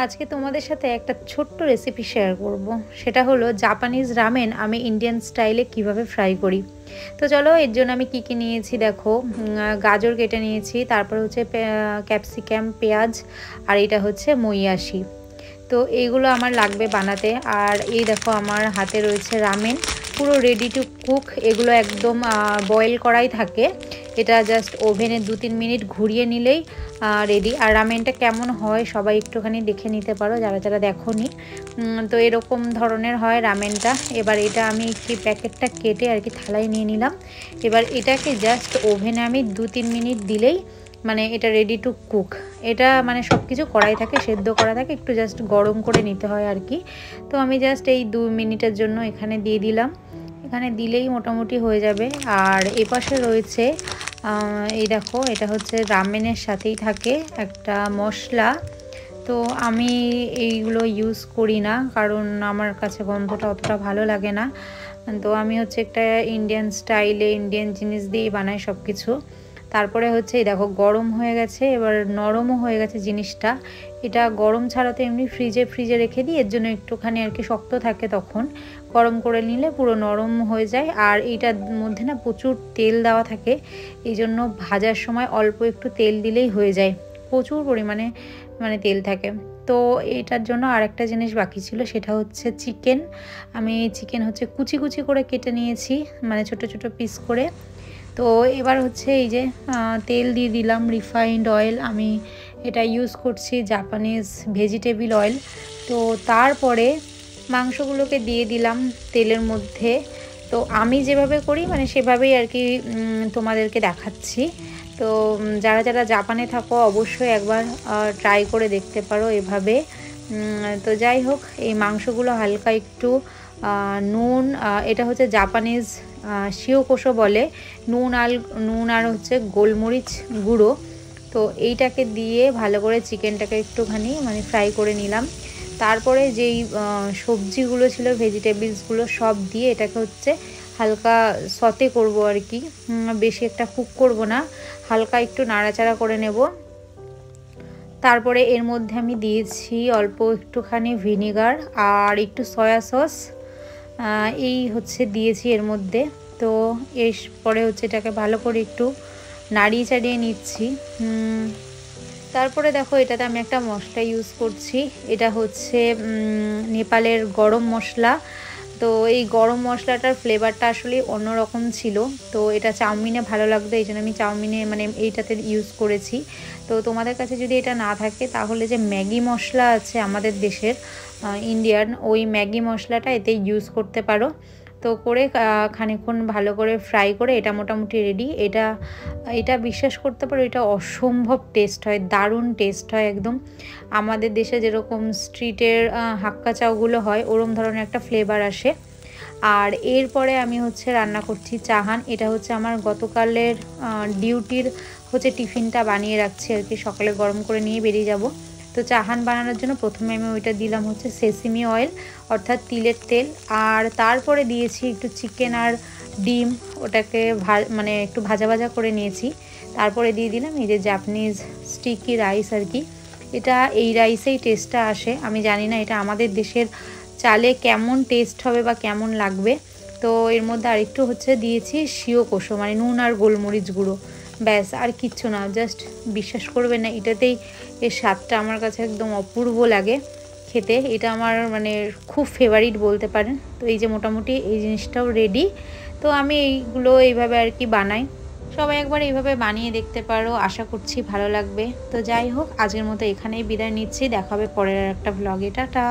আজকে তোমাদের সাথে একটা ছোট্ট রেসিপি শেয়ার করব। সেটা হলো জাপানিজ রামেন আমি ইন্ডিয়ান স্টাইলে কিভাবে ফ্রাই করি। তো চলো, এর জন্য আমি কি নিয়েছি দেখো। গাজর কেটে নিয়েছি, তারপর হচ্ছে ক্যাপসিকাম, পেঁয়াজ, আর এটা হচ্ছে মইয়াশি। তো এইগুলো আমার লাগবে বানাতে। আর এই দেখো আমার হাতে রয়েছে রামেন, পুরো রেডি টু কুক। এগুলো একদম বয়েল করাই থাকে, এটা জাস্ট ওভেনে 2-3 মিনিট ঘুরিয়ে নিলেই রেডি। আর রামেনটা কেমন হয় সবাই একটুখানি দেখে নিতে পারো যারা যারা দেখোনি। তো এরকম ধরনের হয় রামেনটা। এবার এটা আমি একটি প্যাকেটটা কেটে আর কি থালায় নিয়ে নিলাম। এবার এটাকে জাস্ট ওভেনে আমি 2-3 মিনিট দিলেই মানে এটা রেডি টু কুক। এটা মানে সব কিছু করাই থাকে, সেদ্ধ করা থাকে, একটু জাস্ট গরম করে নিতে হয় আর কি। তো আমি জাস্ট এই 2 মিনিটের জন্য এখানে দিয়ে দিলাম। এখানে দিলেই মোটামুটি হয়ে যাবে। আর এপাশে রয়েছে এই দেখো, এটা হচ্ছে রামেনের সাথেই থাকে একটা মশলা। তো আমি এইগুলো ইউজ করি না, কারণ আমার কাছে গন্ধটা অতটা ভালো লাগে না। তো আমি হচ্ছে একটা ইন্ডিয়ান স্টাইলে ইন্ডিয়ান জিনিস দিয়েই বানাই সব কিছু। তারপরে হচ্ছে এই দেখো গরম হয়ে গেছে, এবার নরমও হয়ে গেছে জিনিসটা। এটা গরম ছাড়া তো এমনি ফ্রিজে রেখে দিই, এর জন্য একটুখানি আর কি শক্ত থাকে, তখন গরম করে নিলে পুরো নরম হয়ে যায়। আর এইটার মধ্যে না প্রচুর তেল দেওয়া থাকে, এই জন্য ভাজার সময় অল্প একটু তেল দিলেই হয়ে যায়, প্রচুর পরিমাণে মানে তেল থাকে। তো এটার জন্য আরেকটা জিনিস বাকি ছিল, সেটা হচ্ছে চিকেন। আমি চিকেন হচ্ছে কুচি কুচি করে কেটে নিয়েছি, মানে ছোট ছোট পিস করে। তো এবার হচ্ছে এই যে তেল দিয়ে দিলাম, রিফাইন্ড অয়েল। আমি এটা ইউজ করছি জাপানিজ ভেজিটেবল অয়েল। তো তারপরে মাংসগুলোকে দিয়ে দিলাম তেলের মধ্যে। তো আমি যেভাবে করি মানে সেভাবেই আর কি তোমাদেরকে দেখাচ্ছি। তো যারা যারা জাপানে থাকো অবশ্যই একবার ট্রাই করে দেখতে পারো এভাবে। তো যাই হোক, এই মাংসগুলো হালকা একটু নুন, এটা হচ্ছে জাপানিজ শিওকোশো বলে, নুন আর হচ্ছে গোলমরিচ গুঁড়ো। তো এইটাকে দিয়ে ভালো করে চিকেনটাকে একটুখানি মানে ফ্রাই করে নিলাম। তারপরে যেই সবজিগুলো ছিল, ভেজিটেবলসগুলো সব দিয়ে এটাকে হচ্ছে হালকা সতে করব আর কি, বেশি একটা কুক করব না, হালকা একটু নাড়াচাড়া করে নেব। তারপরে এর মধ্যে আমি দিয়েছি অল্প একটুখানি ভিনিগার আর একটু সয়া সস, এই হচ্ছে দিয়েছি এর মধ্যে। তো এরপরে হচ্ছে এটাকে ভালো করে একটু নাড়িয়ে চাড়িয়ে নিচ্ছি। তারপরে দেখো এটাতে আমি একটা মশলা ইউজ করছি, এটা হচ্ছে নেপালের গরম মশলা। তো এই গরম মশলাটার ফ্লেভারটা আসলে অন্যরকম ছিল। তো এটা চাউমিনে ভালো লাগতো, এই জন্য আমি চাউমিনে মানে এইটাতে ইউজ করেছি। তো তোমাদের কাছে যদি এটা না থাকে তাহলে যে ম্যাগি মশলা আছে আমাদের দেশের ইন্ডিয়ান, ওই ম্যাগি মশলাটা এতে ইউজ করতে পারো। তো করে খানিকক্ষণ ভালো করে ফ্রাই করে এটা মোটামুটি রেডি। এটা বিশ্বাস করতে পারো, এটা অসম্ভব টেস্ট হয়, দারুণ টেস্ট হয় একদম। আমাদের দেশে যেরকম স্ট্রিটের হাক্কা চাউগুলো হয় ওরম ধরনের একটা ফ্লেভার আসে। আর এরপরে আমি হচ্ছে রান্না করছি চাহান। এটা হচ্ছে আমার গতকালের ডিউটির হচ্ছে টিফিনটা বানিয়ে রাখছি আর কি, সকালে গরম করে নিয়ে বেরিয়ে যাব। তো চাহান বানানোর জন্য প্রথমে আমি ওইটা দিলাম হচ্ছে সেসিমি অয়েল, অর্থাৎ তিলের তেল। আর তারপরে দিয়েছি একটু চিকেন আর ডিম, ওটাকে মানে একটু ভাজা ভাজা করে নিয়েছি। তারপরে দিয়ে দিলাম এই যে জাপানিজ স্টিকি রাইস আর কি। এটা এই রাইসেই টেস্টটা আসে, আমি জানি না এটা আমাদের দেশের চালে কেমন টেস্ট হবে বা কেমন লাগবে। তো এর মধ্যে আরেকটু হচ্ছে দিয়েছি শিওকোশো, মানে নুন আর গোলমরিচ গুঁড়ো, ব্যাস আর কিচ্ছু না। জাস্ট বিশ্বাস করবে না, এটাতেই এর স্বাদটা আমার কাছে একদম অপূর্ব লাগে খেতে। এটা আমার মানে খুব ফেভারিট বলতে পারেন। তো এই যে মোটামুটি এই জিনিসটাও রেডি। তো আমি এইগুলো এইভাবে আর কি বানাই, সবাই একবার এইভাবে বানিয়ে দেখতে পারো, আশা করছি ভালো লাগবে। তো যাই হোক, আজকের মতো এখানেই বিদায় নিচ্ছি, দেখা হবে পরের একটা ভ্লগে। টাটা।